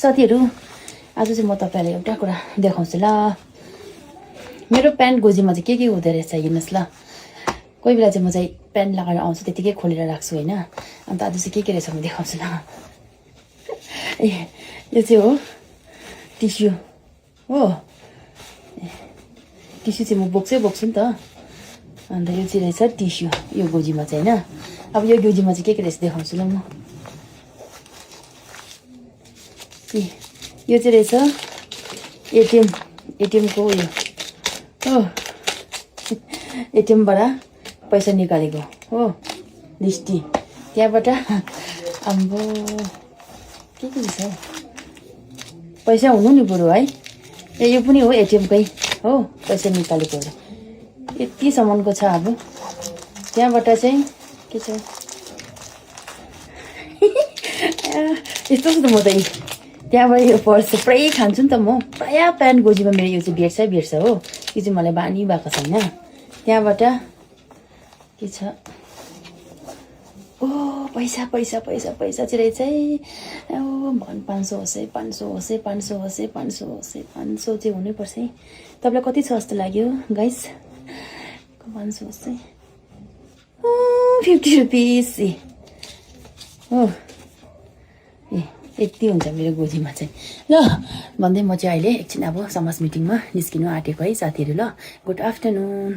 साथीहरू आज चाहिँ म तपाईँलाई एउटा कुरा देखाउँछु ल मेरो प्यान्ट गोजीमा चाहिँ के हुँदो रहेछ हेर्नुहोस् ल कोही बेला चाहिँ म चाहिँ प्यान्ट लगाएर आउँछु त्यतिकै खोलेर राख्छु होइन अन्त आज चाहिँ के रहेछ म देखाउँछु ल ए यो चाहिँ हो टिस्यु हो टिस्यु चाहिँ म बोक्छु नि त अन्त यो चाहिँ रहेछ टिस्यु यो गोजीमा चाहिँ होइन अब यो गोजीमा चाहिँ के रहेछ देखाउँछु ल म यो चाहिँ रहेछ एटिएमको उयो हो एटिएमबाट पैसा निकालेको हो लिस्टी त्यहाँबाट आम्बो के रहेछ हौ पैसा हुनु नि बरु है ए यो पनि हो एटिएमकै हो पैसा निकालेकोहरू यति सामानको छ अब त्यहाँबाट चाहिँ के छ यस्तो त म त त्यहाँबाट यो पर्स प्रायः खान्छु नि त म प्रायः प्यान्ट गोजीमा मेरो यो चाहिँ भेट्छ हो यो चाहिँ मलाई बानी भएको छैन त्यहाँबाट के छ ओ पैसा चाहिँ रहेछ है ओ 500 होस् है 500 होस् है 500 होस् है 500 होस् है 500 चाहिँ हुनैपर्छ है तपाईँलाई कति छ जस्तो लाग्यो गाइस 500 होस् है 50 रुपिस हो ए यति हुन्छ मेरो गोजीमा चाहिँ ल भन्दै म चाहिँ अहिले एकछिन अब समाज मिटिङमा निस्किनु आँटेको है साथीहरू ल गुड आफ्टरनुन